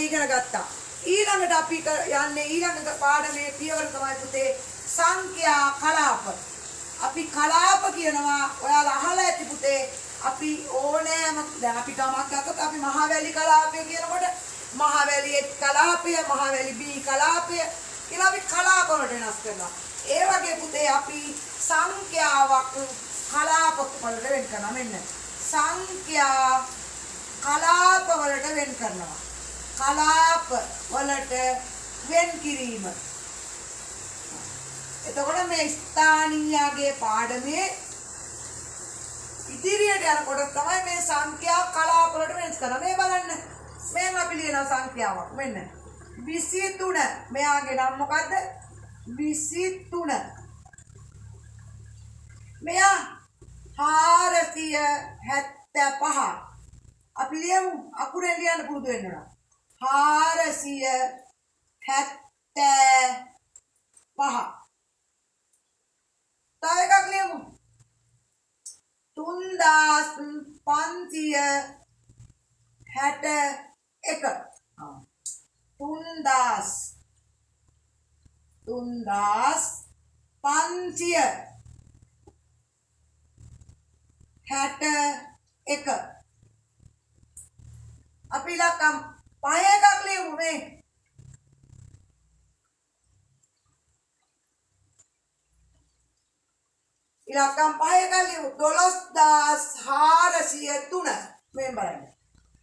ඉගෙන ගත්තා. ඊළඟට අපි යන්නේ ඊළඟ පාඩමේ පියවර තමයි පුතේ සංඛ්‍යා කලාප. අපි කලාප කියනවා. ඔයාලා අහලා ඇති පුතේ. අපි ඕනෑම දැන් අපි ගමක් ගත්තොත් අපි මහවැලි කලාපය කියනකොට මහවැලි A කලාපය, මහවැලි B කලාපය කියලා අපි කලාප වලට වෙනස් කරනවා. ඒ වගේ පුතේ අපි සංඛ්‍යාවක් කලාප වලට වෙන් කරනවා. මෙන්න සංඛ්‍යා කලාප වලට වෙන් කරනවා. කලාප වලට වෙන් කිරීම. එතකොට මේ ස්ථානීයගේ පාඩමේ ඉදිරියට යනකොට තමයි මේ සංඛ්‍යා කලාප වලට වෙනස් කරනවා. මේ බලන්න. මෙන්න අපි ලියනවා සංඛ්‍යාවක්. මෙන්න 23. මෙයාගේ නම මොකද්ද? 23. මෙයා 475. අපි ලියමු. අකුරෙන් ලියන්න පුරුදු වෙන්න ඕන. 475. තව එකක් ලියමු. 3561. 3561. අපි ඉලක්කම් 5 එකක් ලියමු මේ. ඉලක්කම් 5 එකක් ලියමු. 12403. මේ බලන්න.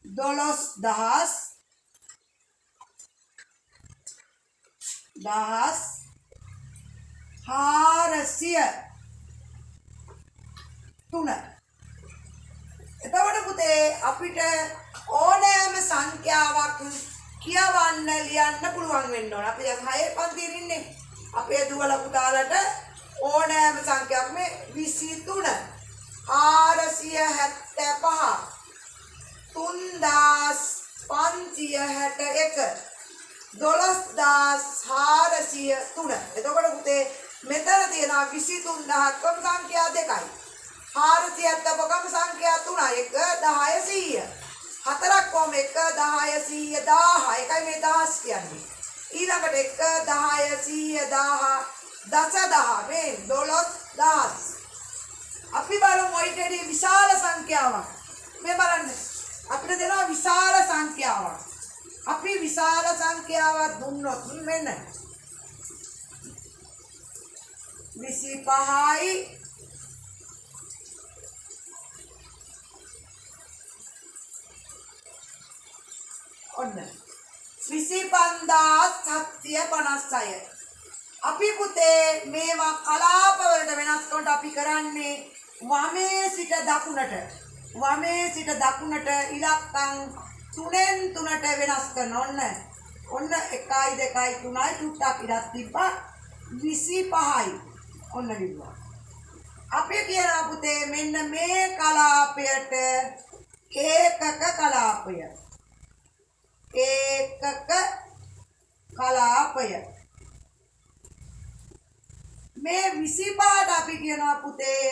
12403. එතකොට පුතේ අපිට ඕනෑම සංඛ්‍යාවක් කියවන්න ලියන්න පුළුවන් වෙන්න ඕන. අපි දැන් 6 පන්තියේ ඉන්නේ. අපේ දුවලා පුතාලට ඕනෑම සංඛ්‍යාවක් මේ 23 475 3561 12403. එතකොට පුතේ මෙතන තියෙනවා 23000 කොම සංඛ්‍යා දෙකයි. 475 සංඛ්‍යා 3යි 1 10 100. හතරක් කොම 1 10 100 1000. එකයි මේ 1000 කියන්නේ. ඊළඟට 1 10 100 1000 10 මේ 12000. අපි බලමු ඊටදී විශාල සංඛ්‍යාවක්. මේ බලන්න. අපිට දෙනවා විශාල සංඛ්‍යාවක්. අපි විශාල සංඛ්‍යාවක් දුන්නොත් මෙන්න 25යි ඔන්න 25756. අපි පුතේ මේවා කලාප වලට වෙනස් කරනකොට අපි කරන්නේ වමේ සිට දකුණට ඉලක්කම් 3න් 3ට වෙනස් කරනවා. ඔන්න 1 2 3යි චුට්ටක් ඉඩක් තිබ්බා 25යි. ඔන්න ලිව්වා. අපි කියනවා පුතේ මෙන්න මේ කලාපයට ඒකක කලාපය. ඒකක කලාපය. මේ 25ට අපි කියනවා පුතේ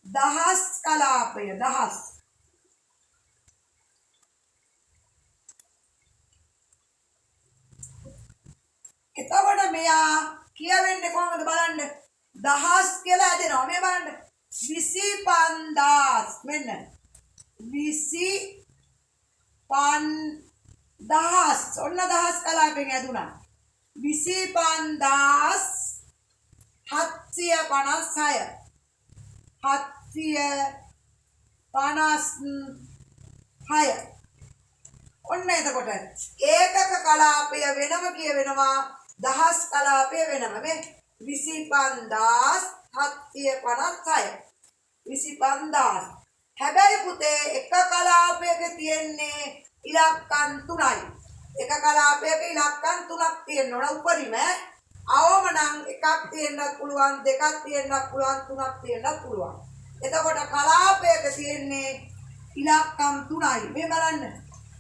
දහස් කලාපය. දහස්. එතකොට මෙයා කියවෙන්නේ කොහොමද බලන්න. දහස් කියලා ඇදෙනවා. මේ බලන්න 25000. මෙන්න 25000. ඔන්න දහස් කලාපෙන් ඇදුණා. 25756. 756. ඔන්න එතකොට ඒකක කලාපය වෙනම කියවෙනවා. දහස් කලාපය වෙනම. මේ 25756. 25000. හැබැයි පුතේ එක කලාපයක තියෙන්නේ ඉලක්කම් 3යි. එක කලාපයක ඉලක්කම් 3ක් තියෙන්න ඕන උපරිම. අවම නම් එකක් තියෙන්නත් පුළුවන්, දෙකක් තියෙන්නත් පුළුවන්, තුනක් තියෙන්නත් පුළුවන්. එතකොට කලාපයක තියෙන්නේ ඉලක්කම් 3යි. මේ බලන්න.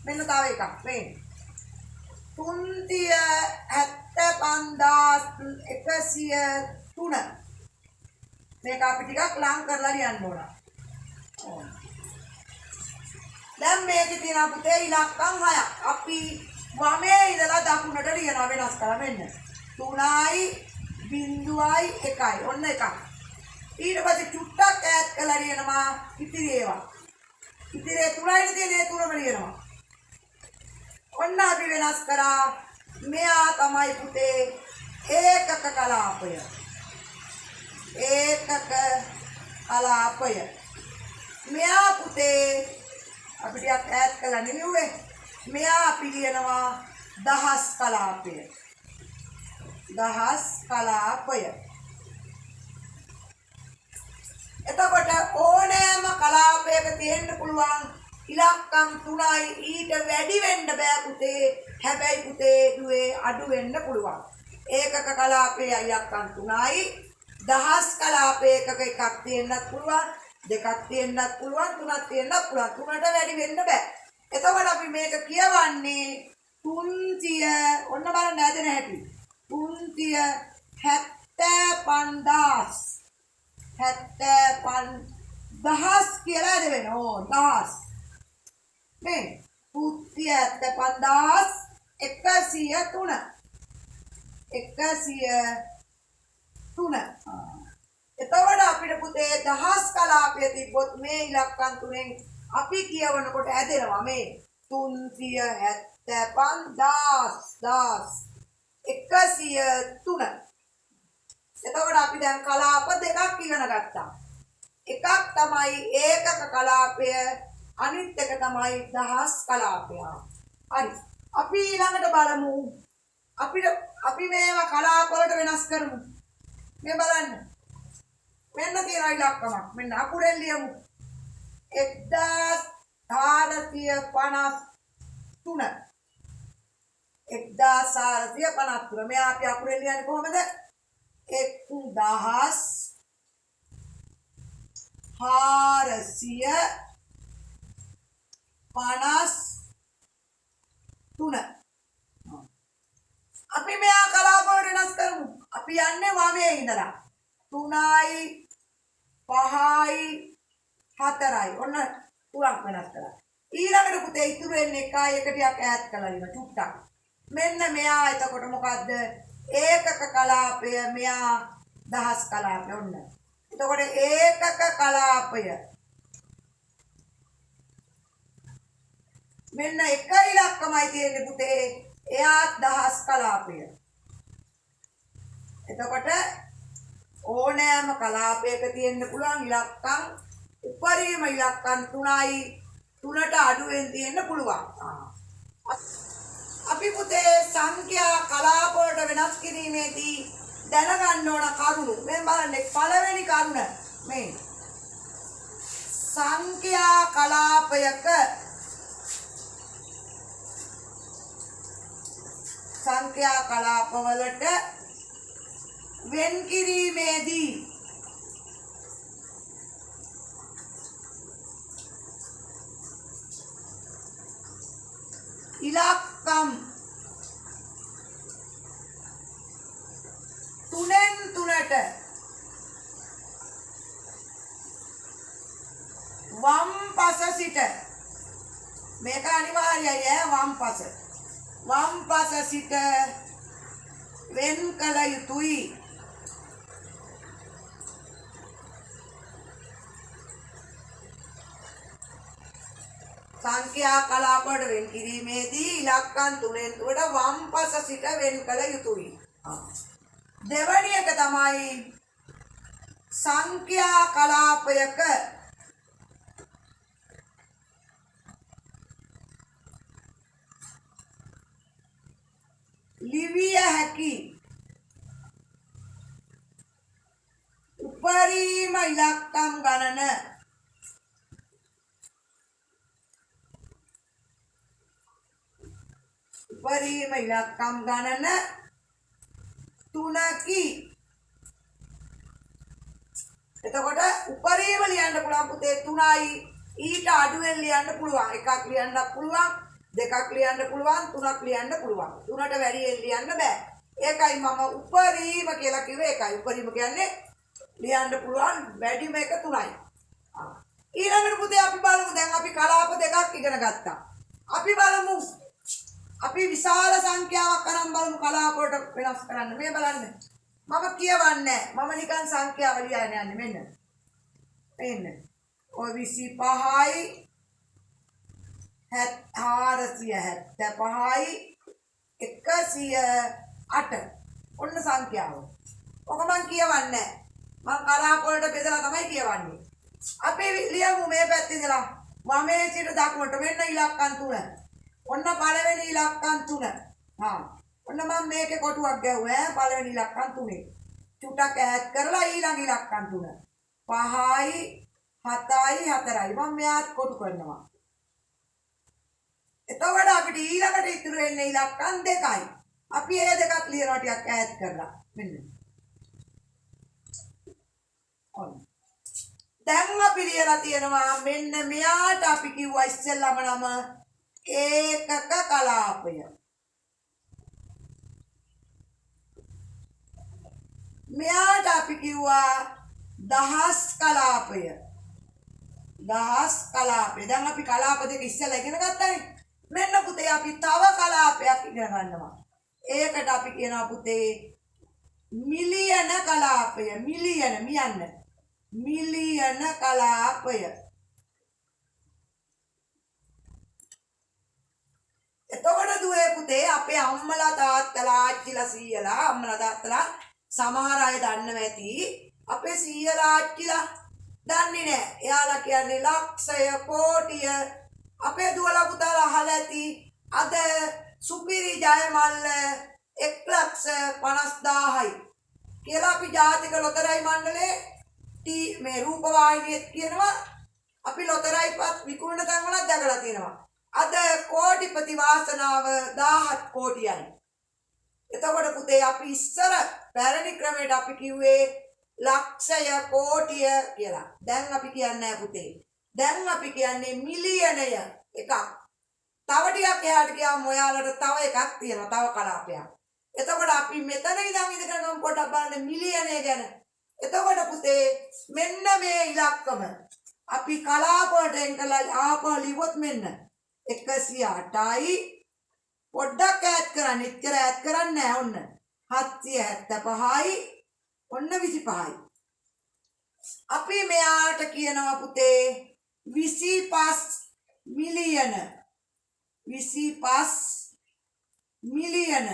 මෙන්න තව එකක්. මේ 375103. මේක අපි ටිකක් ලං කරලා ලියන්න ඕන. දැන් මේකේ තියෙන පුතේ ඉලක්කම් 6ක්. අපි වමේ ඉඳලා දකුණට ලියනවා වෙනස් කරලා මෙන්න 3.1 ඔන්න එකක්. ඊට පස්සේ චුට්ටක් ඈඩ් කරලා ලියනවා ඉතිරි ඒවා. ඉතිරි 3යි තියෙන 3ම ලියනවා. ඔන්න අපි වෙනස් කරා. මෙයා තමයි පුතේ ඒකක කලාපය. ඒකක කලාපය. මෙයා පුතේ අපිට ඈඩ් කරලා නෙවෙයි. මෙයා අපි ලියනවා දහස් කලාපය. දහස් කලාපය. එතකොට ඕනෑම කලාපයක තියෙන්න පුළුවන් ඉලක්කම් 3යි ඊට වැඩි වෙන්න බෑ පුතේ. හැබැයි පුතේ දුවේ අඩු වෙන්න පුළුවන්. ඒකක කලාපයේ ඉලක්කම් 3යි. දහස් කලාපයක එකක් තියෙන්නත් පුළුවන්, දෙකක් තියෙන්නත් පුළුවන්, තුනක් තියෙන්නත් පුළුවන්. තුනට වැඩි වෙන්න බෑ. එතකොට අපි මේක කියවන්නේ 300 ඔන්න බලන්න ඇදෙන හැටි. 375,000 75,000 කියලා දෙවෙන. ඕ 1000. මේ 375,103. 103. එතකොට අපිට පුතේ දහස් කලාපය තිබ්බොත් මේ ඉලක්කම් තුනෙන් අපි කියවනකොට ඇදෙනවා මේ 375,103. එතකොට අපි දැන් කලාප දෙකක් ඉගෙන ගත්තා. එකක් තමයි ඒකක කලාපය, අනිත් එක තමයි දහස් කලාපය. හරි. අපි ඊළඟට බලමු. අපි මේවා කලාප වලට වෙනස් කරමු. මේ බලන්න. මෙන්න තියෙන ඉලක්කමක්. මෙන්න අකුරෙන් ලියමු. 1453. 1453. මෙයා අපි අකුරෙන් ලියන්නේ කොහොමද? 1453. අපි මෙයා කලාප වලට වෙනස් කරමු. අපි යන්නේ වමේ ඉඳලා 3යි 5යි 4යි. ඔන්න තුනක් වෙනස් කරලා. ඊළඟට පුතේ ඉතුරු වෙන්නේ 1යි එක ටිකක් ඈඩ් කරලා ඉන්න චුට්ටක්. මෙන්න මෙයා එතකොට මොකද්ද? ඒකක කලාපය. මෙයා දහස් කලාපය. ඔන්න. එතකොට ඒකක කලාපය. මෙන්න එක ඉලක්කමයි තියෙන්නේ පුතේ. එයාත් දහස් කලාපය. එතකොට ඕනෑම කලාපයක තියෙන්න පුළුවන් ඉලක්කම් උපරිම ඉලක්කම් 3යි. 3ට අඩුවෙන් තියෙන්න පුළුවන්. අපි පුතේ සංඛ්‍යා කලාප වලට වෙනස් කිරීමේදී දැනගන්න ඕන කරුණු. මේ බලන්න පළවෙනි කරුණ මේ සංඛ්‍යා කලාපයක සංඛ්‍යා කලාප වලට වෙන් කිරීමේදී ඉලක්කම් 3න් 3ට වම් පස සිට මේක අනිවාර්යයි වම් පස සිට වෙන් කළ යුතුයි. සංඛ්‍යා කලාප වලට වෙන් කිරීමේදී ඉලක්කම් 3න් 3ට වම් පස සිට වෙන් කළ යුතුයි. දෙවැනි එක තමයි සංඛ්‍යා කලාපයක ලිවිය හැකි උපරිම ඉලක්කම් ගණන උපරිම ඉලක්කම් ගණන 3කි. එතකොට උපරිම ලියන්න පුළුවන් පුතේ 3යි. ඊට අඩුවෙන් ලියන්න පුළුවන්. එකක් ලියන්නත් පුළුවන්, දෙකක් ලියන්න පුළුවන්, තුනක් ලියන්න පුළුවන්. 3ට වැඩියෙන් ලියන්න බෑ. ඒකයි මම උපරිම කියලා කිව්වේ. ඒකයි උපරිම කියන්නේ ලියන්න පුළුවන් වැඩිම එක 3යි. ඊළඟට පුතේ අපි බලමු. දැන් අපි කලාප දෙකක් ඉගෙන ගත්තා. අපි බලමු අපි විශාල සංඛ්‍යාවක් අරන් බලමු කලාප වලට වෙනස් කරන්න. මේ බලන්න. මම කියවන්නේ මම නිකන් සංඛ්‍යාව ලියන්න යන්නේ මෙන්න. මෙන්න. ඔය 25යි 475යි 108 ඔන්න සංඛ්‍යාව. ඔක මං කියවන්නේ මං කලාප වලට බෙදලා තමයි කියවන්නේ. අපි ලියමු මේ පැත්තේ ඉඳලා වමේ සිට දකුණට මෙන්න ඉලක්කම් 3. ඔන්න පළවෙනි ඉලක්කම් 3. ඔන්න මම මේකේ කොටුවක් ගැහුවා පළවෙනි ඉලක්කම් 3. චුට්ටක් ඈඩ් කරලා ඊළඟ ඉලක්කම් 3. 5යි 7යි 4යි මම මෙයාත් කොටු කරනවා. එතකොට අපිට ඊළඟට ඉතුරු වෙන්නේ ඉලක්කම් 2යි. අපි ඒ දෙකක් ලියනවා ටිකක් ඈඩ් කරලා. මෙන්න. ඔන්න. දැන් අපි ලියලා තියෙනවා මෙන්න මෙයාට අපි කිව්වා ඉස්සෙල්ලාම නම ඒකක කලාපය. මෙයාට අපි කිව්වා දහස් කලාපය. දහස් කලාපය. දැන් අපි කලාප දෙක ඉස්සෙල්ලා ඉගෙන ගත්තානේ. මෙන්න පුතේ අපි තව කලාපයක් ඉගෙන ගන්නවා. ඒකට අපි කියනවා පුතේ මිලියන කලාපය. මිලියන මියන්න. මිලියන කලාපය. එතකොට දුවේ පුතේ අපේ අම්මලා තාත්තලා ආච්චිලා සීයලා අම්මලා තාත්තලා සමහර අය දන්නව ඇති අපේ සීයලා ආච්චිලා දන්නේ නැහැ. එයාලා කියන්නේ ලක්ෂය කෝටිය. අපේ දුවලා පුතාලා අහලා ඇති අද සුපිරි ජයමල්ල 1,50,000යි කියලා අපි ජාතික ලොතරැයි මණ්ඩලයේ මේ රූපවාහිනියෙත් කියනවා. අපි ලොතරැයිපත් විකුණන තැන් වලත් දැකලා තියෙනවා. අද කෝටිපති වාසනාව 17 කෝටියයි. එතකොට පුතේ අපි ඉස්සර පැරණි ක්‍රමයට අපි කිව්වේ ලක්ෂය කෝටිය කියලා. දැන් අපි කියන්නේ නැහැ පුතේ. දැන් අපි කියන්නේ මිලියනය එකක්. තව ටිකක් එහාට ගියාම ඔයාලට තව එකක් තියෙනවා. තව කලාපයක්. එතකොට අපි මෙතන ඉඳන් ඉඳගෙන ගමු පොඩ්ඩක් බලන්න මිලියනය ගැන. එතකොට පුතේ මෙන්න මේ ඉලක්කම අපි කලාප වලට එන්කලා ආපහු ලිව්වොත් මෙන්න 108යි පොඩ්ඩක් ඈඩ් කරන්න. එච්චර ඈඩ් කරන්නේ නැහැ. ඔන්න 775යි ඔන්න 25යි. අපි මෙයාට කියනවා පුතේ 25 මිලියන. 25 මිලියන.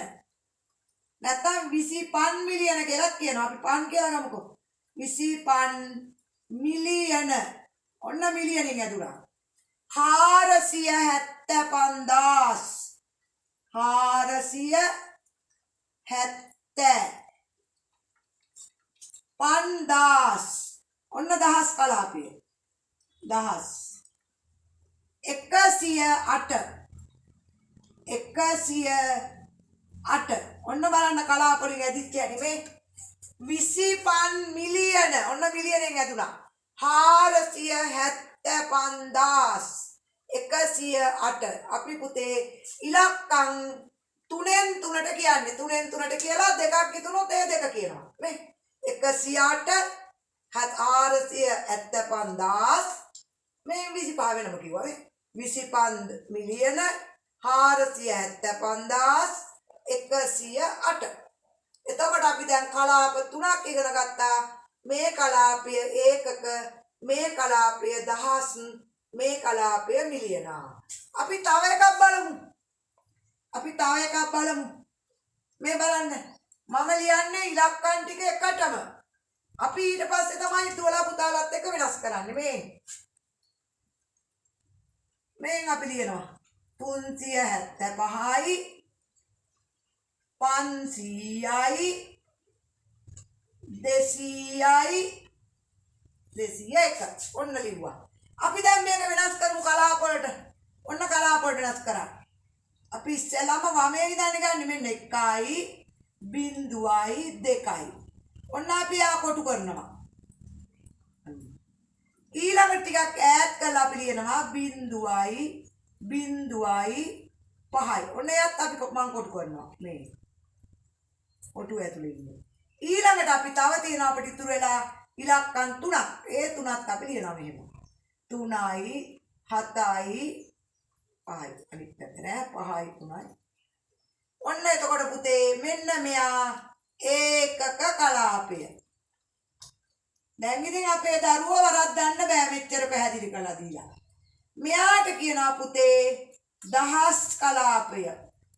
නැත්නම් 25 මිලියන කියලා කියනවා. අපි පන් කියලා ගමුකෝ. 25 මිලියන. ඔන්න මිලියනින් ඇදුණා. 475,000. 475,000. ඔන්න දහස් කලාපය. දහස්. 108. 108. ඔන්න බලන්න කලාප වලින් ඇදිච්ච හැටි මේ 25 මිලියන. ඔන්න මිලියනෙන් ඇදුණා. 475,108. අපි පුතේ ඉලක්කම් 3න් 3ට කියන්නේ 3න් 3ට කියලා දෙකක් හිතුනොත් ඒ දෙක කියනවා නේ. 108 475,000 මේ 25 වෙනම කිව්වා නේ. 25 මිලියන 475,108. එතකොට අපි දැන් කලාප 3ක් ඉගෙන ගත්තා. මේ කලාපය ඒකක, මේ කලාපය දහස්, මේ කලාපය මිලියන. අපි තව එකක් බලමු. මේ බලන්න. මම ලියන්නේ ඉලක්කම් ටික එකටම. අපි ඊට පස්සේ තමයි දුවලා පුතාලත් එක්ක වෙනස් කරන්නේ. මේන් අපි ලියනවා 375යි 500යි 200යි 201. ඔන්න ලිව්වා. අපි දැන් මේක වෙනස් කරමු කලාප වලට. ඔන්න කලාප වලට වෙනස් කරා. අපි ඉස්සෙල්ලාම වමේ ඉඳන් ගන්න මෙන්න 1යි 0යි 2යි. ඔන්න අපි ආ කොටු කරනවා. ඊළඟ ටිකක් ඈඩ් කරලා අපි ලියනවා 0යි 0යි 5යි. ඔන්න එයත් අපි මම කොටු කරනවා. මේ කොටු ඇතුලේ ඉන්නේ. ඊළඟට අපි තව තියෙනවා අපිට ඉතුරු වෙලා ඉලක්කම් 3ක්. ඒ 3ත් අපි ලියනවා මෙහෙම. 3යි 7යි 5යි. අනිත් පැත්ත නෑ 5යි 3යි. ඔන්න එතකොට පුතේ මෙන්න මෙයා ඒකක කලාපය. දැන් ඉතින් අපේ දරුවෝ වරද්දන්න බෑ මෙච්චර පැහැදිලි කරලා දීලා. මෙයාට කියනවා පුතේ දහස් කලාපය.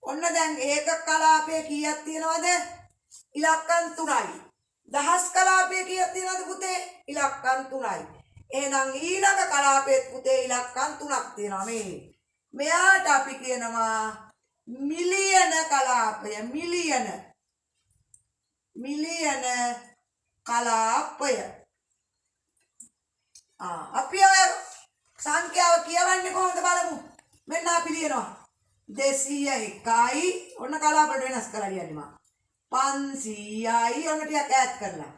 ඔන්න දැන් ඒකක කලාපය කීයක් තියෙනවද? ඉලක්කම් 3යි. දහස් කලාපය කීයක් තියෙනවද පුතේ? ඉලක්කම් 3යි. එහෙනම් ඊළඟ කලාපෙත් පුතේ ඉලක්කම් 3ක් තියෙනවා මේ. මෙයාට අපි කියනවා මිලියන කලාපය. මිලියන කලාපය. අපි ඔය සංඛ්‍යාව කියවන්නේ කොහොමද බලමු. මෙන්න අපි ලියනවා 201යි. ඔන්න කලාපවලට වෙනස් කරලා ලියන්නේ මම. 500යි. ඔන්න ටිකක් ඈත් කරලා.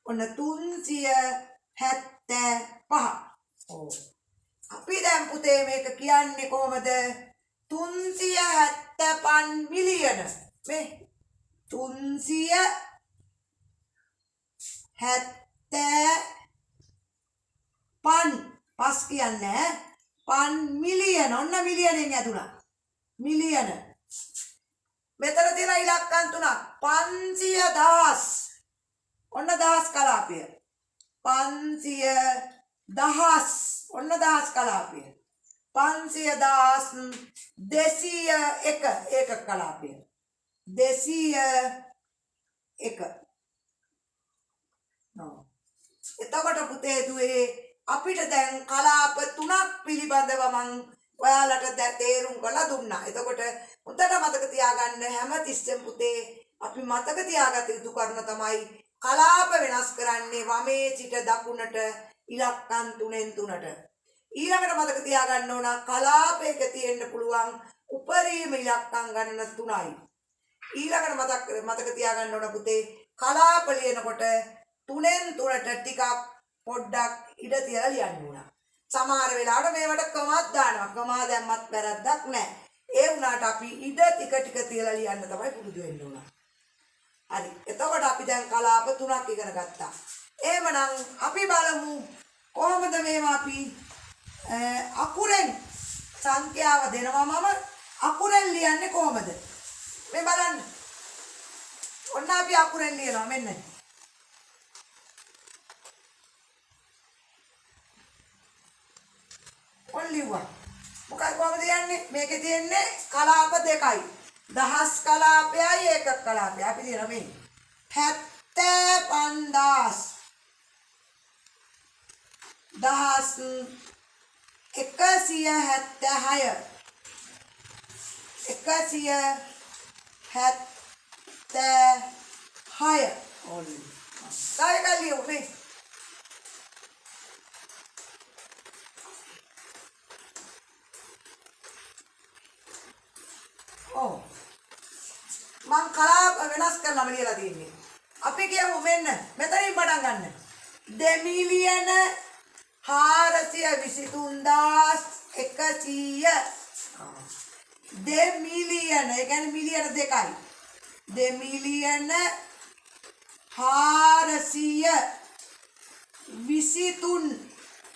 ඔන්න 375. ඔව්. අපි දැන් පුතේ මේක කියන්නේ කොහොමද? 375 මිලියන. මේ 375 පස් කියන්නේ පන් මිලියන. ඔන්න මිලියනෙන් ඇතුණා. මිලියන. මෙතන තියෙන ඉලක්කම් 3ක්. 500,000. ඔන්න දහස් කලාපය. 500,000. ඔන්න දහස් කලාපය. 500,000 201 ඒකක කලාපය. 201. එතකොට පුතේ දුවේ අපිට දැන් කලාප 3ක් පිළිබඳව මම ඔයාලට තේරුම් කරලා දුන්නා. එතකොට උන්ට මතක තියාගන්න හැමතිස්සෙම පුතේ අපි මතක තියාගත යුතු කරුණ තමයි කලාප වෙනස් කරන්නේ වමේ සිට දකුණට ඉලක්කම් 3න් 3ට. ඊළඟට මතක තියාගන්න ඕන කලාපයක තියෙන්න පුළුවන් උපරිම ඉලක්කම් ගණන 3යි. ඊළඟට මතක තියාගන්න ඕන පුතේ කලාප ලියනකොට 3න් 3ට ටිකක් පොඩ්ඩක් ඉඩ තියලා ලියන්න ඕන. සමහර වෙලාවට මේවට කමාත් දානවා. කමා දැම්මත් වැරද්දක් නැහැ. ඒ වුණාට අපි ඉඩ ටික තියලා ලියන්න තමයි පුරුදු වෙන්න ඕන. හරි. එතකොට අපි දැන් කලාප 3ක් ඉගෙන ගත්තා. එහෙමනම් අපි බලමු කොහොමද මේවා අපි අකුරෙන් සංඛ්‍යාව දෙනවා මම අකුරෙන් ලියන්නේ කොහොමද? මේ බලන්න. ඔන්න අපි අකුරෙන් ලියනවා මෙන්න. ඔල්ලිවා. මොකක්ද කොහොමද යන්නේ? මේකේ තියෙන්නේ කලාප දෙකයි. දහස් කලාපයයි ඒකක කලාපයයි. අපි ලියනවා මේ 75000 දහස් 176 ඔන්න. තව එකක් ලියමු මේ. මං කලාප වෙනස් කරලාම ලියලා තියෙන්නේ. අපි කියමු මෙන්න මෙතනින් පටන් ගන්න. 2 මිලියන 423,100. 2 මිලියන ඒ කියන්නේ මිලියන දෙකයි. 2 මිලියන 423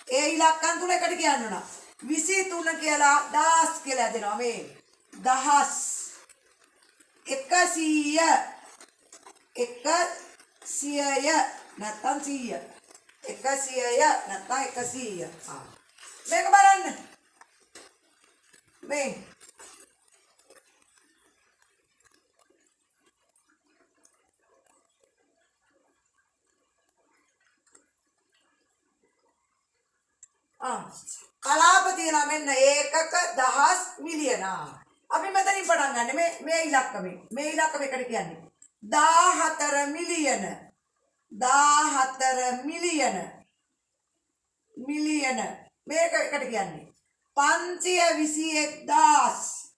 ඒ ඉලක්කම් තුන එකට කියන්න ඕන. 23 කියලා 1000 කියලා දෙනවා මේ. 1000 100 නැත්තම් 100 100 නැත්තම් 100. මේක බලන්න මේ කලාප තියෙනවා මෙන්න ඒකක දහස් මිලියන. අපි මෙතනින් පටන් ගන්න මේ ඉලක්කමේ. මේ ඉලක්කම එකට කියන්නේ 14 මිලියන. 14 මිලියන. මිලියන. මේක එකට කියන්නේ 521,000.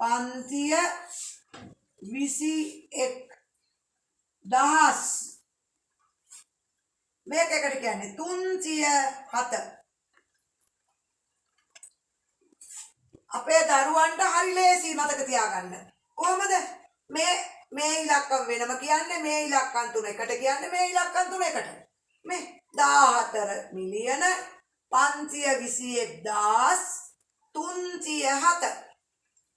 521,000. මේක එකට කියන්නේ 307. අපේ දරුවන්ට හරි ලේසි මතක තියාගන්න. කොහමද? මේ ඉලක්කම් වෙනම කියන්නේ මේ ඉලක්කම් තුන එකට කියන්නේ මේ ඉලක්කම් තුන එකට. මේ 14 මිලියන 521,307.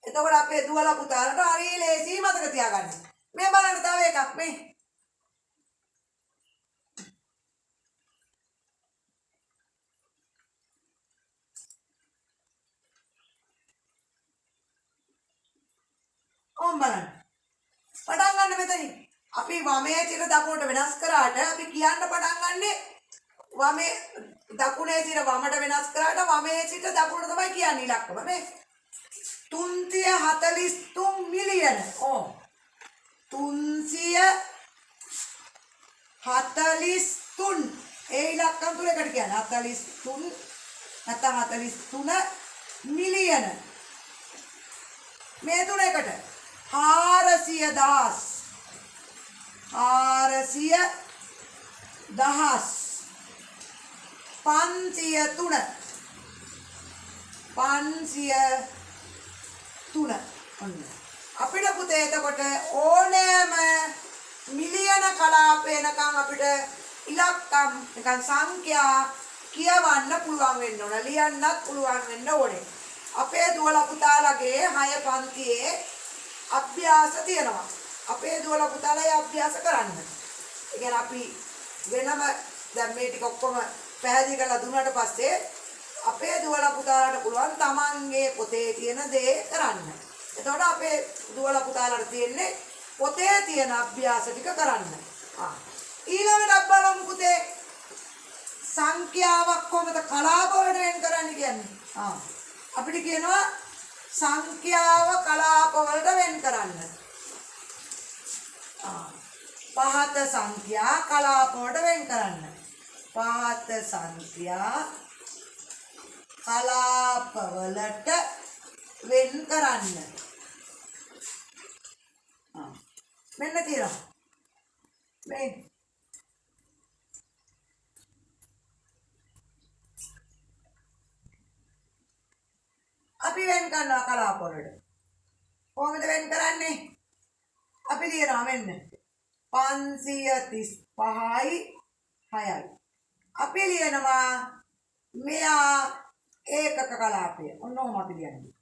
එතකොට අපේ දුවලා පුතාලට හරි ලේසි මතක තියාගන්න. මේ බලන්න තව එකක් මේ. ඕම් බලන්න. පටන් ගන්න මෙතනින්. අපි වමේ සිට දකුණට වෙනස් කරාට අපි කියන්න පටන් ගන්නේ වමේ දකුණේ සිට වමට වෙනස් කරාට වමේ සිට දකුණට තමයි කියන්නේ ඉලක්කම මේ 343 මිලියන. ඕ 343 ඒ ඉලක්කම් තුනකට කියන්නේ 43 නැත්නම් 43 මිලියන. මේ තුනකට 400,000 503 අපිට පුතේ එතකොට ඕනෑම මිලියන කලාපයකම් අපිට ඉලක්කම් නිකන් සංඛ්‍යා කියවන්න පුළුවන් වෙන්න ඕන. ලියන්නත් පුළුවන් වෙන්න ඕනේ. අපේ දුවලා පුතාලගේ 6 පන්තියේ අභ්‍යාස තියෙනවා. අපේ දුවලා පුතාලා ඒ අභ්‍යාස කරන්න. ඒ කියන්නේ අපි වෙනම දැන් මේ ටික ඔක්කොම පැහැදිලි කරලා දුන්නාට පස්සේ අපේ දුවලා පුතාලාට පුළුවන් තමන්ගේ පොතේ තියෙන දේ කරන්න. එතකොට අපේ දුවලා පුතාලාට තියෙන්නේ පොතේ තියෙන අභ්‍යාස ටික කරන්න. ඊළඟට බලමු පුතේ සංඛ්‍යාවක් කොහොමද කලාප වලට වෙන් කරන්නේ කියන්නේ. අපිට කියනවා සංඛ්‍යාව කලාප වලට වෙන් කරන්න. පහත සංඛ්‍යා කලාප වලට වෙන් කරන්න. පහත සංඛ්‍යා කලාප වලට වෙන් කරන්න. මෙන්න කියලා. මේ අපි වෙන් කරනවා කලාප වලට. කොහොමද වෙන් කරන්නේ? අපි ලියනවා මෙන්න 535යි 6යි. අපි ලියනවා මෙයා ඒකක කලාපය. ඔන්නෝම අපි ලියන්නේ.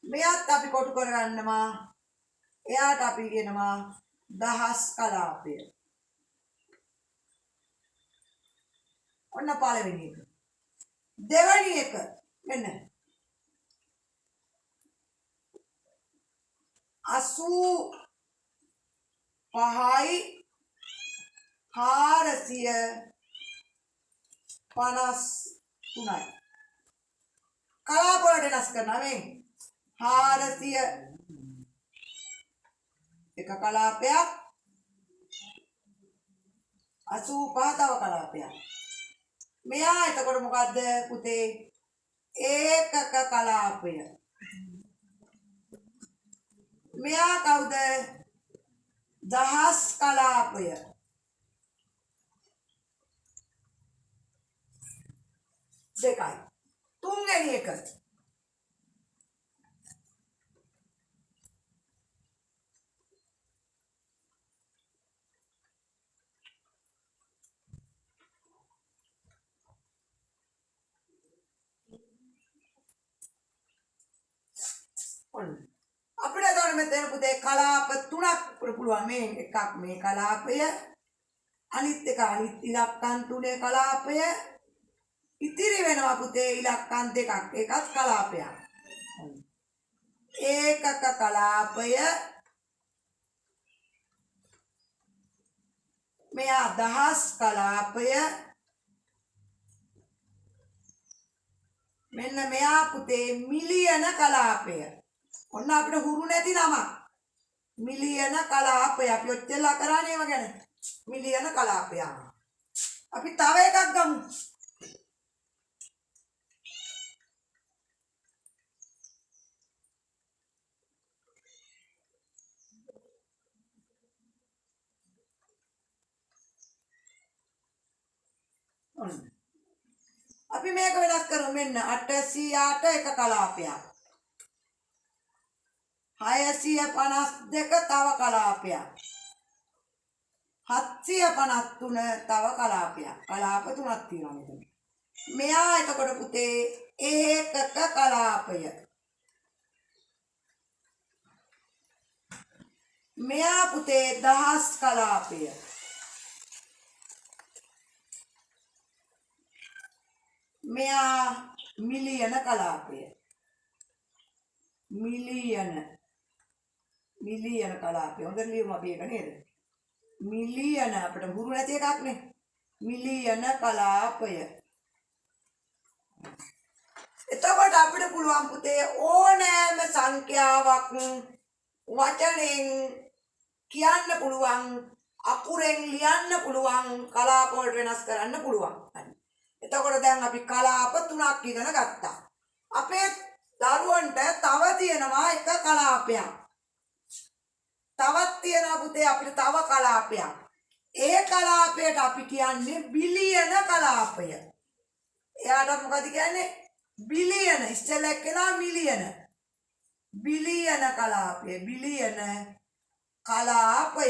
මෙයාත් අපි කොටු කරගන්නවා. එයාට අපි කියනවා දහස් කලාපය. ඔන්න පළවෙනි එක. දෙවෙනි එක මෙන්න 85යි 453යි. කලාප වලට වෙනස් කරනවා මේ 400 එක කලාපයක් 85 තව කලාපයක්. මෙයා එතකොට මොකද්ද පුතේ? ඒකක කලාපය. මෙයා කවුද? දහස් කලාපය. දෙකයි. තුන්වෙනි එක අපිට එතකොට මෙතන පුතේ කලාප තුනක් පුළුවන්. මේ එකක් මේ කලාපය, අනිත් එක අනිත් ඉලක්කම් තුනේ කලාපය, ඉතිරි වෙනවා පුතේ ඉලක්කම් දෙකක්. ඒකත් කලාපයක්. ඒකක කලාපය, මෙයා දහස් කලාපය, මෙන්න මෙයා පුතේ මිලියන කලාපය. ඔන්න අපිට හුරු නැති නම මිලියන කලාපය. අපි ඔච්චරලා කරානේ ඒව ගැන. මිලියන කලාපය. අපි තව එකක් ගමු. අපි මේක වෙනස් කරමු. මෙන්න 800ට එක කලාපයක්. 652 තව කලාපයක්. 753 තව කලාපයක්. කලාප තුනක් තියෙනවා මෙතන. මෙයා එතකොට පුතේ ඒකක කලාපය. මෙයා පුතේ දහස් කලාපය. මෙයා මිලියන කලාපය. මිලියන කලාපය. හොඳට ලියමු අපි ඒක නේද? මිලියන අපිට හුරු නැති එකක් නේ. මිලියන කලාපය. එතකොට අපිට පුළුවන් පුතේ ඕනෑම සංඛ්‍යාවක් වචනෙන් කියන්න පුළුවන්, අකුරෙන් ලියන්න පුළුවන්, කලාප වලට වෙනස් කරන්න පුළුවන්. එතකොට දැන් අපි කලාප 3ක් ඉගෙන ගත්තා. අපේ දරුවන්ට තව තියෙනවා එක කලාපයක්. තවත් තියෙනවා පුතේ අපිට තව කලාපයක්. ඒ කලාපයට අපි කියන්නේ බිලියන කලාපය. එයාට මොකද කියන්නේ? බිලියන. ඉස්සෙල්ලා එක්කෙනා මිලියන. බිලියන කලාපය. බිලියන කලාපය.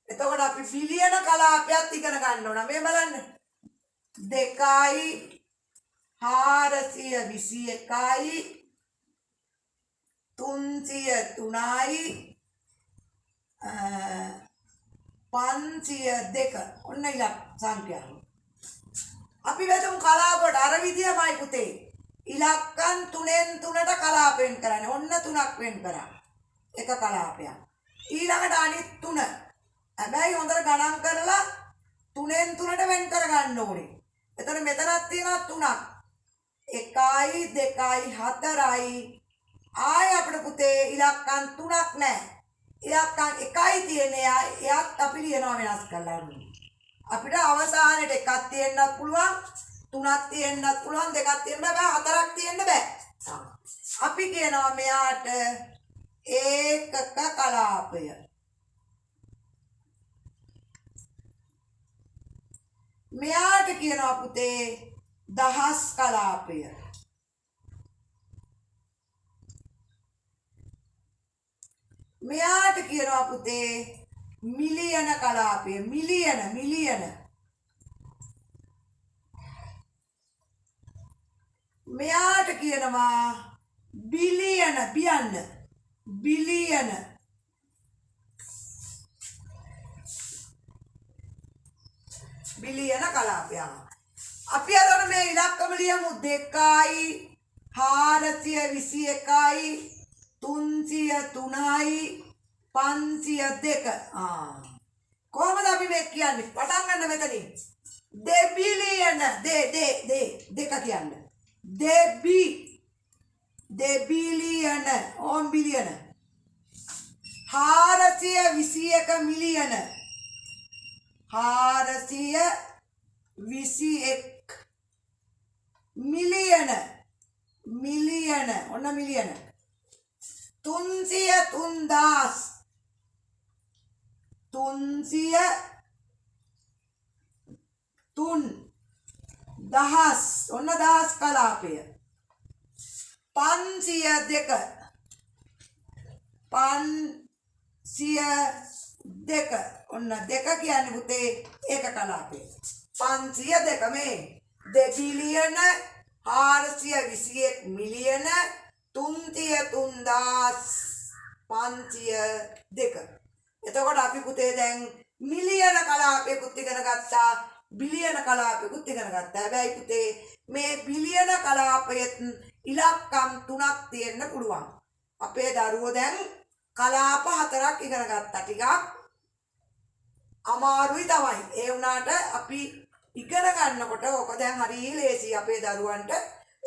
එතකොට අපි බිලියන කලාපයක් ඉගෙන ගන්න ඕන. මේ බලන්න. 2.421යි 303යි 502 ඔන්න ඉලක්ක සංඛ්‍යාව. අපි වෙතමු කලාපයට අර විදියමයි පුතේ. ඉලක්කම් 3න් 3ට කලාප වෙන් කරන්නේ. ඔන්න 3ක් වෙන් කරා. එක කලාපයක්. ඊළඟට අනිත් 3. හැබැයි හොඳට ගණන් කරලා 3න් 3ට වෙන් කර ගන්න ඕනේ. එතකොට මෙතනක් තියෙනවා 3ක්. 1යි 2යි 4යි. ආය අපිට පුතේ ඉලක්කම් 3ක් නැහැ. ඉලක්කම් 1යි තියෙන්නේ. එයාත් අපි ලියනවා වෙනස් කරලා. අපිට අවසානයේ එකක් තියෙන්නත් පුළුවන්, 3ක් තියෙන්නත් පුළුවන්, 2ක් තියෙන්න බෑ, 4ක් තියෙන්න බෑ. අපි කියනවා මෙයාට ඒකක කලාපය. මෙයාට කියනවා පුතේ දහස් කලාපය. මෙයාට කියනවා පුතේ මිලියන කලාපය. මිලියන. මෙයාට කියනවා බිලියන. බිලියන. බිලියන කලාපය. අපි අද මේ ඉලක්කම ලියමු 2යි 421යි 303යි 502. කොහොමද අපි මේ කියන්නේ? පටන් ගන්න මෙතනින්. දෙබිලියන. දෙක කියන්නේ. දෙබිලියන. ඕම් බිලියන. 421 මිලියන. 421 මිලියන. ඔන්න මිලියන. 303,000 දහස්. ඔන්න දහස් කලාපය. 502 ඔන්න දෙක කියන්නේ පුතේ ඒක කලාපය. 502 මේ දෙබිලියන 421 මිලියන 303,502. එතකොට අපි පුතේ දැන් මිලියන කලාපයකුත් ඉගෙන ගත්තා, බිලියන කලාපයකුත් ඉගෙන ගත්තා. හැබැයි පුතේ මේ බිලියන කලාපයෙත් ඉලක්කම් 3ක් තියෙන්න පුළුවන්. අපේ දරුවෝ දැන් කලාප 4ක් ඉගෙන ගත්තා. ටිකක් අමාරුයි තමයි. ඒ වුණාට අපි ඉගෙන ගන්නකොට ඕක දැන් හරිය ලේසි. අපේ දරුවන්ට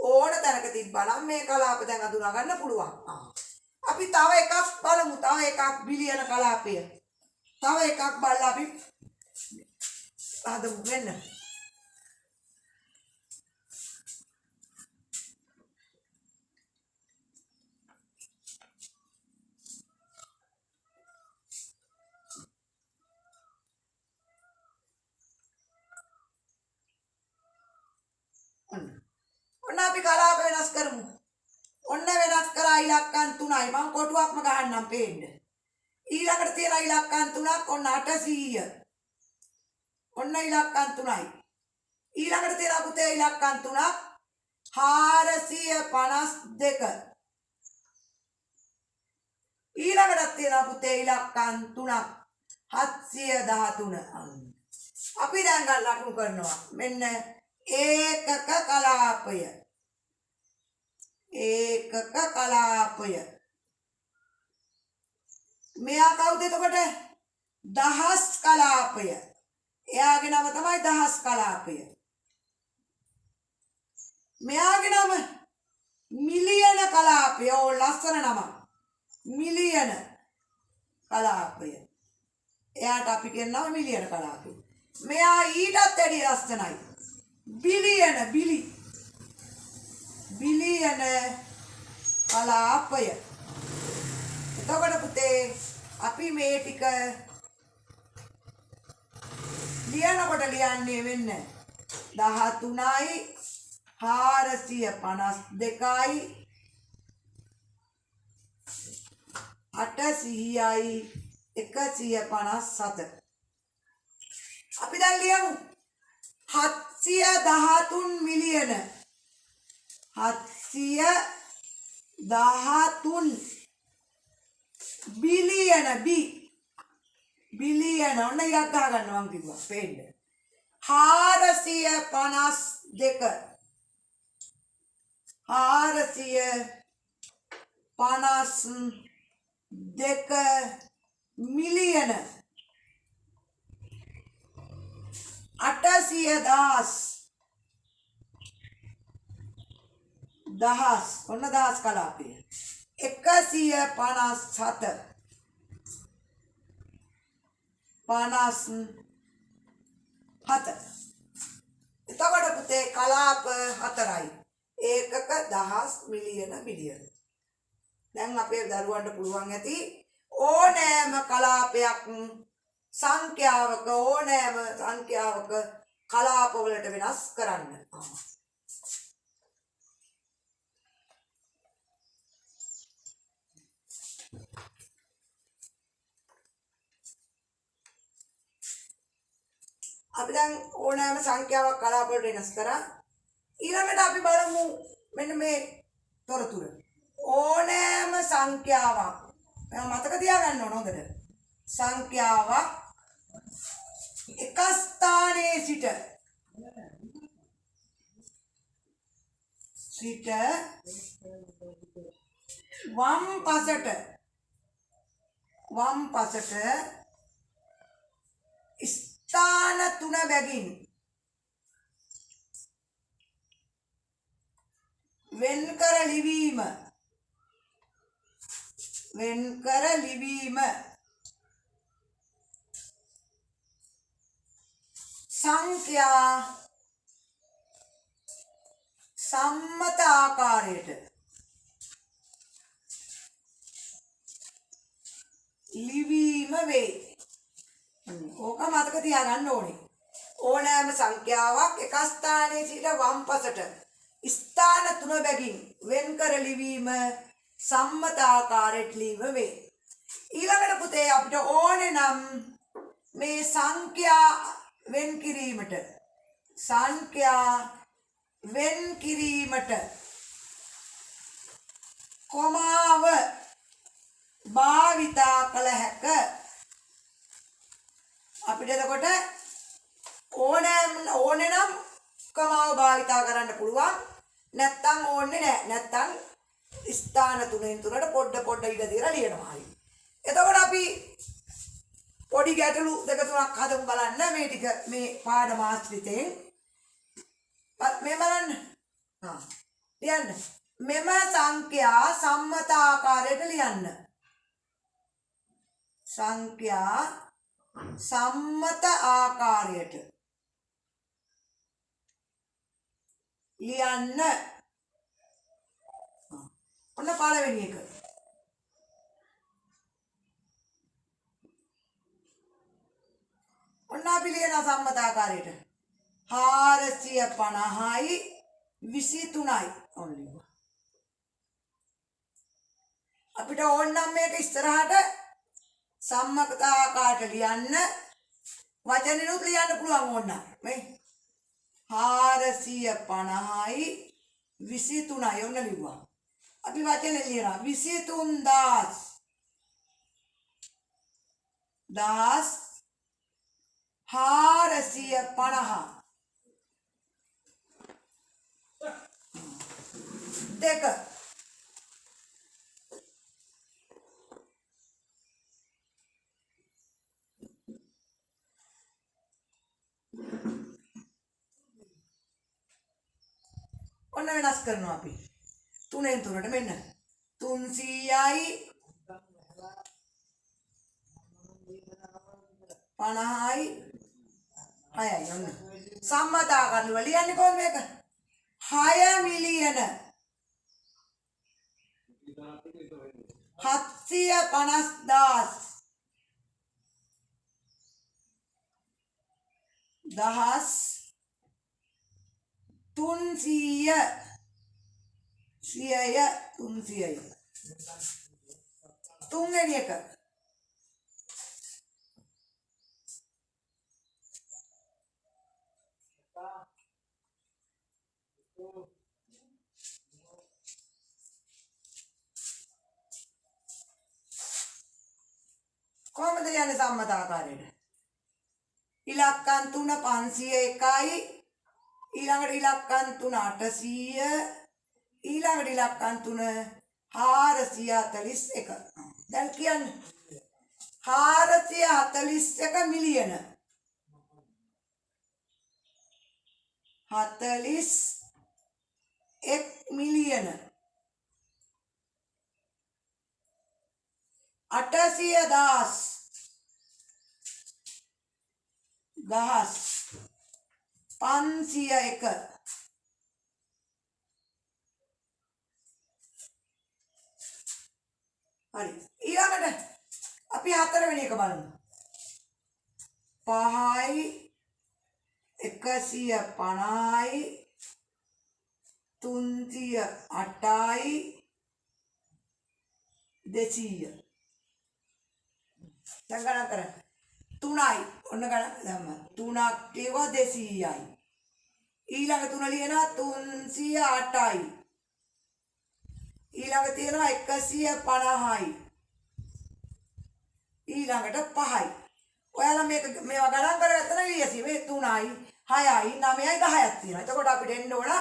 ඕන තැනක තිබ්බනම් මේ කලාප දැන් අඳුනා ගන්න පුළුවන්. අපි තව එකක් බලමු. තව එකක් බිලියන කලාපය. තව එකක් බලලා අපි හදමු වෙන්න. ඔන්න අපි කලාප වෙනස් කරමු. ඔන්න වෙනස් කරා ඉලක්කම් 3යි. මම කොටුවක්ම ගහන්නම් පේන්න. ඊළඟට තියෙන ඉලක්කම් 3ක් ඔන්න 800. ඔන්න ඉලක්කම් 3යි. ඊළඟට තියෙනවා පුතේ ඉලක්කම් 3ක් 452 ඊළඟට තියෙනවා පුතේ ඉලක්කම් 3ක් 713 අපි දැන් ගන්න ලකුණු කරනවා මෙන්න ඒකක කලාපය මෙයා කවුද එතකොට දහස් කලාපය එයාගේ නම තමයි දහස් කලාපය මෙයාගේ නම මිලියන කලාපය ඕ ලස්සන නම මිලියන කලාපය එයාට අපි කියනවා මිලියන කලාපය මෙයා ඊටත් වැඩි ලස්සනයි බිලියන බිලියන කලාපය එතකොට පුතේ අපි මේ ටික ලියනකොට ලියන්නේ වෙන්න 13යි 452යි 800යි 157 අපි දැන් ලියමු 713 මිලියන 713 බිලියන බිලියන ඔන්න ඉරක් ගහ ගන්න මං කිව්වා පේන්න 452 මිලියන 800,000 ඔන්න දහස් කලාපය 157 එතකොට පුතේ කලාප 4යි ඒකක දහස් මිලියන බිලියන දැන් අපේ දරුවන්ට පුළුවන් ඇති ඕනෑම කලාපයක් සංඛ්‍යාවක ඕනෑම සංඛ්‍යාවක කලාප වලට වෙනස් කරන්න අපි දැන් ඕනෑම සංඛ්‍යාවක් කලාප වලට වෙනස් කරා ඊළඟට අපි බලමු මෙන්න මේ තොරතුර ඕනෑම සංඛ්‍යාවක් මතක තියාගන්න ඕන හොඳට සංඛ්‍යාවක් එක ස්ථානයේ සිට වම් පසට ස්ථාන 3 බැගින් වෙන්කර ලිවීම සංඛ්‍යා සම්මත ආකාරයට ලිවීම වේ. ඕක මතක තියාගන්න ඕනේ. ඕනෑම සංඛ්‍යාවක් එක ස්ථානයේ සිට වම් පසට ස්ථාන 3 බැගින් වෙන්කර ලිවීම සම්මත ආකාරයට ලිවීම වේ. ඊළඟට පුතේ අපිට ඕනේ නම් මේ සංඛ්‍යා වෙන් කිරීමට කොමාව භාවිතා කළ හැක. අපිට එතකොට ඕනේ නම් කොමාව භාවිතා කරන්න පුළුවන්. නැත්තම් ඕනේ නැහැ. නැත්තම් ස්ථාන 3න් 3ට පොඩ ඉඩ දීලා ලියනවා හරි. එතකොට අපි පොඩි ගැටලු දෙක තුනක් හදමු බලන්න මේ ටික මේ පාඩම ආශ්‍රිතයෙන්. මේ බලන්න. ලියන්න. මෙම සංඛ්‍යා සම්මත ආකාරයට ලියන්න. සංඛ්‍යා සම්මත ආකාරයට ලියන්න. ඔන්න පළවෙනි එක. ඔන්න අපි ලියන සම්මත ආකාරයට 450යි 23යි ඔන්න. අපිට ඕනනම් මේක ඉස්සරහට සම්මත ආකාරයට ලියන්න වචනෙනුත් ලියන්න පුළුවන් ඕන. මේ 450යි 23යි ඔන්න ලිව්වා. අපි වචනේ ලියනවා 23000 450 දෙක ඔන්න වෙනස් කරනවා අපි 3න් 3ට මෙන්න 300යි 50යි 6යි ඔන්න සම්මතාකරණුව ලියන්නේ කොහොමද මේක 6 මිලියන 750,000 දහස් 300 300යි තුන්වෙනි එක කොහොමද යන්නේ සම්මත ආකාරයට ඉලක්කම් 3 501යි ඊළඟට ඉලක්කම් 3 800 ඊළඟට ඉලක්කම් 3 441 දැන් කියන්නේ 441 මිලියන 41 මිලියන 800,000 දහස් 501 හරි ඊළඟට අපි හතරවෙනි එක බලමු 5යි 150යි 308යි 200 දැන් ගණන් කරන්න 3යි ඔන්න ගණන් දැම්ම 3ක් කියවා 200යි ඊළඟ 3 ලියනවා 308යි ඊළඟ තියෙනවා 150යි ඊළඟට 5යි ඔයාලා මේවා ගණන් කරගත්තා නම් ඊයසි මේ 3යි 6යි 9යි 10ක් තියෙනවා එතකොට අපිට එන්න ඕන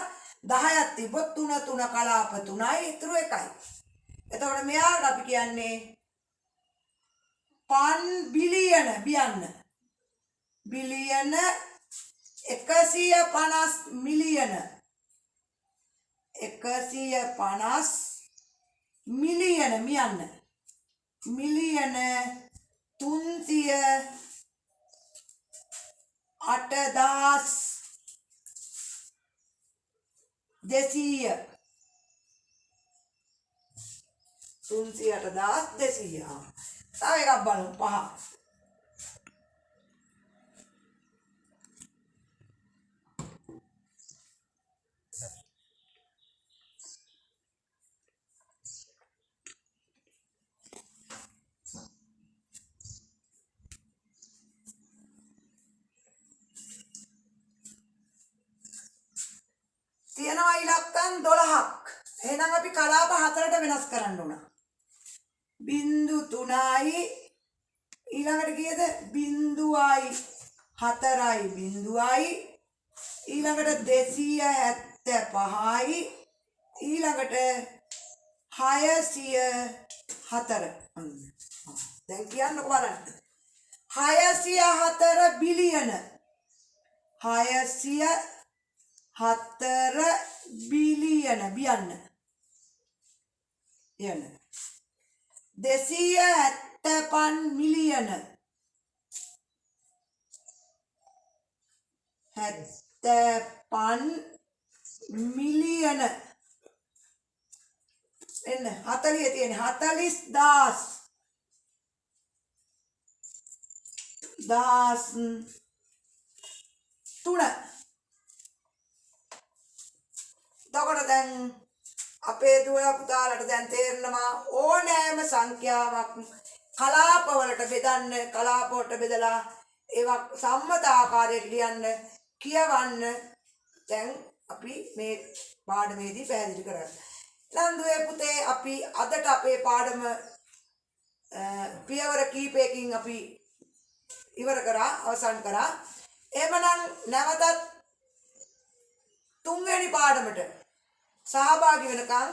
10ක් තිබ්බොත් 3 3 කලාප 3යි ඉතුරු 1යි එතකොට මෙයාට අපි කියන්නේ පන් බිලියන බියන්න බිලියන 150 මිලියන 150 මිලියන මියන්න මිලියන 300 8000 200 380,200 තව එකක් බලමු 5 තියෙනවා ඉලක්කම් 12ක් එහෙනම් අපි කලාප 4ට වෙනස් කරන්න ඕන 0.3යි ඊළඟට කීයද 0.4යි 0.යි ඊළඟට 275යි ඊළඟට 604 දැන් කියන්නකො බලන්න 604 බිලියන 604 බිලියන බියන්න යන්න 275 මිලියන 75 මිලියන එන්න 40 තියෙන 40,000 දහස් 3 එතකොට දැන් අපේ දුව පුතාලට දැන් තේරෙනවා ඕනෑම සංඛ්‍යාවක් කලාපවලට බෙදන්න කලාපවලට බෙදලා ඒවා සම්මත ආකාරයට ලියන්න කියවන්න දැන් අපි මේ පාඩමේදී පැහැදිලි කරගන්න. නන්දුවේ පුතේ අපි අදට අපේ පාඩම පියවර කීපයකින් අපි ඉවර කරා අවසන් කරා. එහෙමනම් නැවතත් තුන්වෙනි පාඩමට සහභාගී වෙනකන්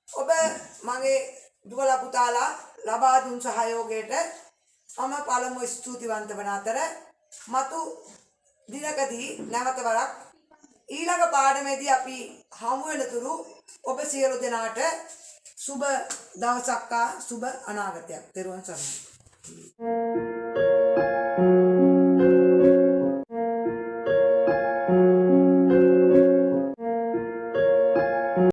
ඔබ මගේ දුවලා පුතාලා ලබා දුන් සහයෝගයට මම පළමුව ස්තුතිවන්ත වන අතර මතු දිනකදී නැවත වරක් ඊළඟ පාඩමේදී අපි හමු වෙනතුරු ඔබ සියලු දෙනාට සුබ දවසක් සුබ අනාගතයක්. ත්වන් සරණයි.